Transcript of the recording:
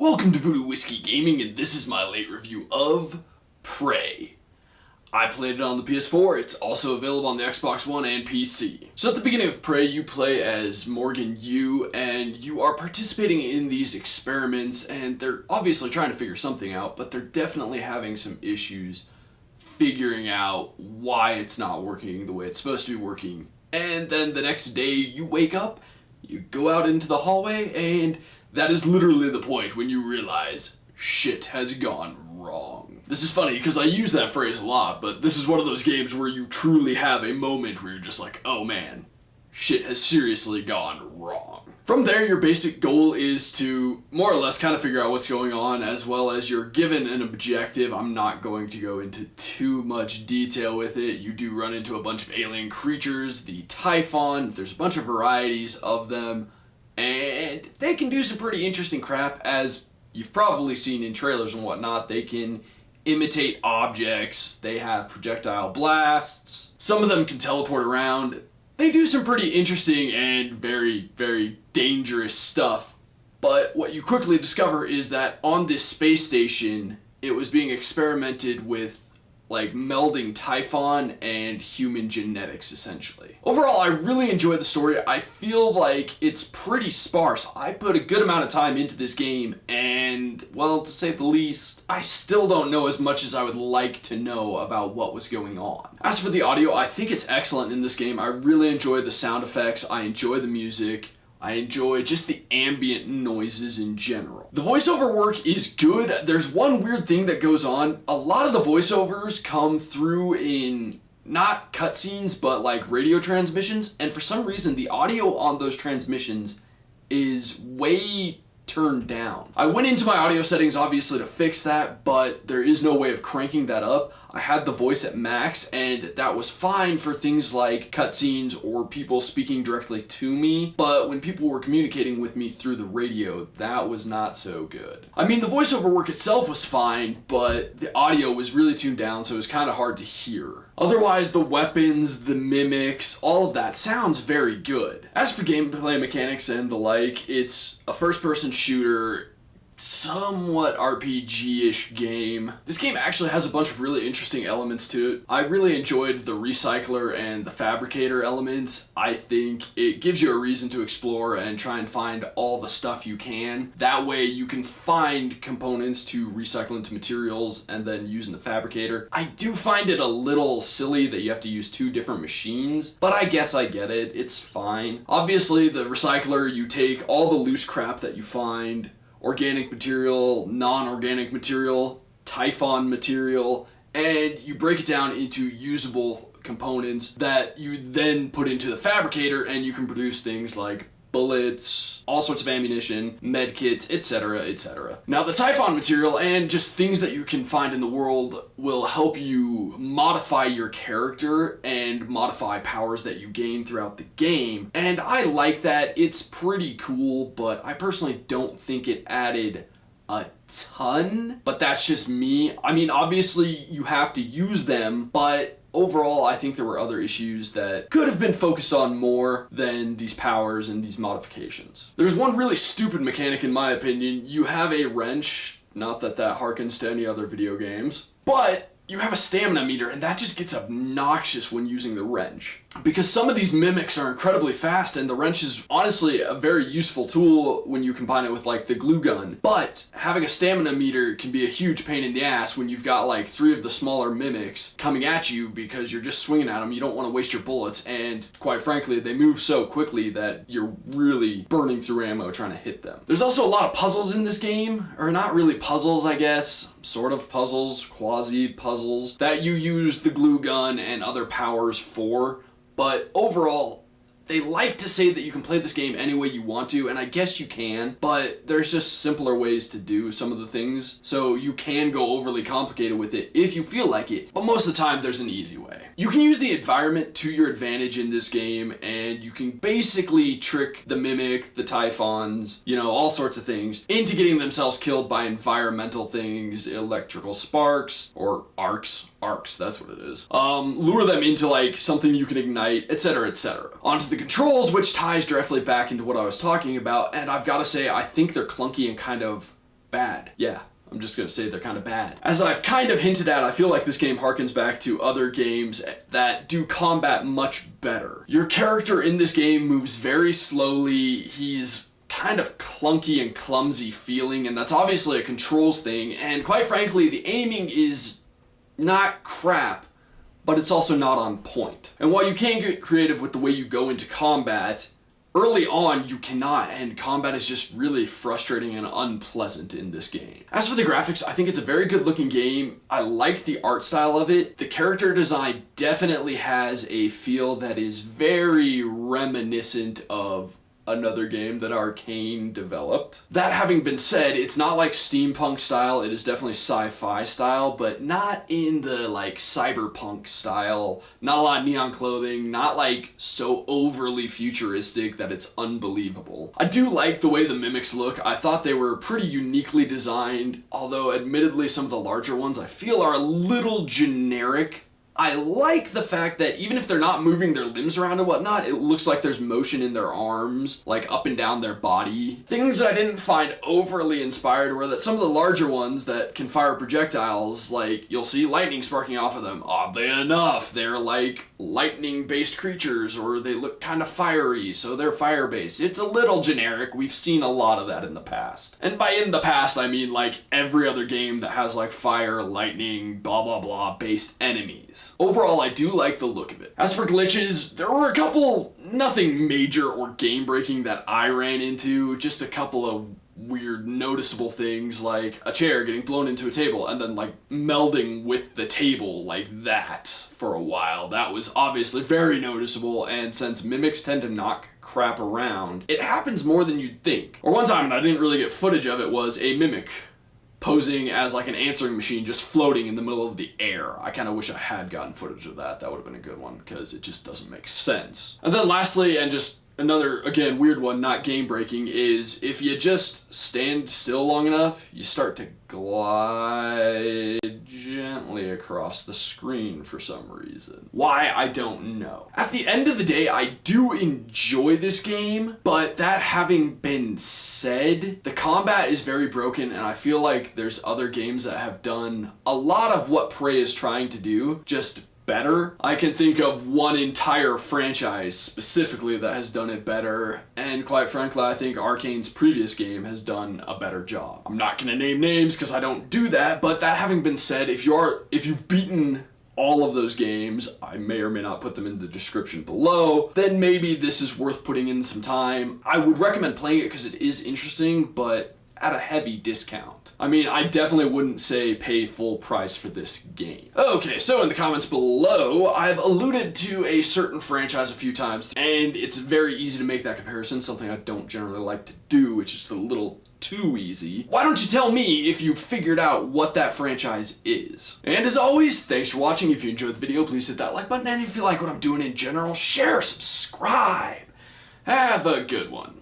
Welcome to Voodoo Whiskey Gaming, and this is my late review of Prey. I played it on the PS4, it's also available on the Xbox One and PC. So at the beginning of Prey, you play as Morgan Yu, and you are participating in these experiments, and they're obviously trying to figure something out, but they're definitely having some issues figuring out why it's not working the way it's supposed to be working. And then the next day, you wake up, you go out into the hallway, and that is literally the point when you realize shit has gone wrong. This is funny because I use that phrase a lot, but this is one of those games where you truly have a moment where you're just like, oh man, shit has seriously gone wrong. From there, your basic goal is to more or less kind of figure out what's going on, as well as you're given an objective. I'm not going to go into too much detail with it. You do run into a bunch of alien creatures, the Typhon, there's a bunch of varieties of them, and they can do some pretty interesting crap, as you've probably seen in trailers and whatnot. They can imitate objects, they have projectile blasts, some of them can teleport around. They do some pretty interesting and very, very dangerous stuff. But what you quickly discover is that on this space station, it was being experimented with, like, melding Typhon and human genetics, essentially. Overall, I really enjoy the story. I feel like it's pretty sparse. I put a good amount of time into this game, and, well, to say the least, I still don't know as much as I would like to know about what was going on. As for the audio, I think it's excellent in this game. I really enjoy the sound effects, I enjoy the music, I enjoy just the ambient noises in general. The voiceover work is good. There's one weird thing that goes on. A lot of the voiceovers come through in not cutscenes, but like radio transmissions, and for some reason the audio on those transmissions is way turned down. I went into my audio settings obviously to fix that, but there is no way of cranking that up. I had the voice at max, and that was fine for things like cutscenes or people speaking directly to me, but when people were communicating with me through the radio, that was not so good. I mean, the voiceover work itself was fine, but the audio was really tuned down, so it was kind of hard to hear. Otherwise, the weapons, the mimics, all of that sounds very good. As for gameplay mechanics and the like, it's a first-person shooter, somewhat RPG-ish game. This game actually has a bunch of really interesting elements to it. I really enjoyed the recycler and the fabricator elements. I think it gives you a reason to explore and try and find all the stuff you can. That way you can find components to recycle into materials and then use in the fabricator. I do find it a little silly that you have to use two different machines, but I guess I get it. It's fine. Obviously, the recycler, you take all the loose crap that you find, organic material, non-organic material, Typhon material, and you break it down into usable components that you then put into the fabricator, and you can produce things like bullets, all sorts of ammunition, med kits, etc., etc. Now, the Typhon material and just things that you can find in the world will help you modify your character and modify powers that you gain throughout the game, and I like that. It's pretty cool, but I personally don't think it added a ton, but that's just me. I mean, obviously you have to use them, but overall, I think there were other issues that could have been focused on more than these powers and these modifications. There's one really stupid mechanic in my opinion. You have a wrench, not that that harkens to any other video games, but you have a stamina meter, and that just gets obnoxious when using the wrench. Because some of these mimics are incredibly fast, and the wrench is honestly a very useful tool when you combine it with like the glue gun. But having a stamina meter can be a huge pain in the ass when you've got like 3 of the smaller mimics coming at you because you're just swinging at them. You don't want to waste your bullets, and quite frankly, they move so quickly that you're really burning through ammo trying to hit them. There's also a lot of puzzles in this game, or not really puzzles, I guess. Sort of puzzles, quasi-puzzles, that you use the glue gun and other powers for, but overall, they like to say that you can play this game any way you want to, and I guess you can, but there's just simpler ways to do some of the things, so you can go overly complicated with it if you feel like it, but most of the time there's an easy way. You can use the environment to your advantage in this game, and you can basically trick the Mimic, the Typhons, you know, all sorts of things, into getting themselves killed by environmental things, electrical sparks, or arcs, that's what it is. Lure them into like something you can ignite, etc., etc. Onto the controls, which ties directly back into what I was talking about, and I've got to say, I think they're clunky and kind of bad. Yeah. I'm just gonna say they're kind of bad. As I've kind of hinted at, I feel like this game harkens back to other games that do combat much better. Your character in this game moves very slowly, he's kind of clunky and clumsy feeling, and that's obviously a controls thing, and quite frankly, the aiming is not crap, but it's also not on point. And while you can get creative with the way you go into combat, early on, you cannot, and combat is just really frustrating and unpleasant in this game. As for the graphics, I think it's a very good looking game. I like the art style of it. The character design definitely has a feel that is very reminiscent of another game that Arcane developed. That having been said, it's not like steampunk style, it is definitely sci-fi style, but not in the like cyberpunk style, not a lot of neon clothing, not like so overly futuristic that it's unbelievable. I do like the way the mimics look. I thought they were pretty uniquely designed, although admittedly some of the larger ones I feel are a little generic. I like the fact that even if they're not moving their limbs around and whatnot, it looks like there's motion in their arms, like up and down their body. Things I didn't find overly inspired were that some of the larger ones that can fire projectiles, like you'll see lightning sparking off of them. Oddly enough, they're like lightning-based creatures, or they look kind of fiery, so they're fire-based. It's a little generic. We've seen a lot of that in the past. And by in the past, I mean like every other game that has like fire, lightning, blah blah blah based enemies. Overall, I do like the look of it. As for glitches, there were a couple, nothing major or game-breaking that I ran into, just a couple of weird noticeable things like a chair getting blown into a table and then like melding with the table like that for a while. That was obviously very noticeable, and since mimics tend to knock crap around, it happens more than you'd think. Or one time, and I didn't really get footage of it, was a mimic posing as like an answering machine just floating in the middle of the air. I kind of wish I had gotten footage of that. That would have been a good one because it just doesn't make sense. And then lastly, and just another, again, weird one, not game breaking, is if you just stand still long enough, you start to glide gently across the screen for some reason. Why, I don't know. At the end of the day, I do enjoy this game, but that having been said, the combat is very broken, and I feel like there's other games that have done a lot of what Prey is trying to do, just better. I can think of one entire franchise specifically that has done it better, and quite frankly, I think Arcane's previous game has done a better job. I'm not gonna name names because I don't do that, but that having been said, if you've beaten all of those games, I may or may not put them in the description below, then maybe this is worth putting in some time. I would recommend playing it because it is interesting, but at a heavy discount. I mean, I definitely wouldn't say pay full price for this game. Okay, so in the comments below, I've alluded to a certain franchise a few times, and it's very easy to make that comparison, something I don't generally like to do, which is a little too easy. Why don't you tell me if you've figured out what that franchise is? And as always, thanks for watching. If you enjoyed the video, please hit that like button, and if you like what I'm doing in general, share, subscribe. Have a good one.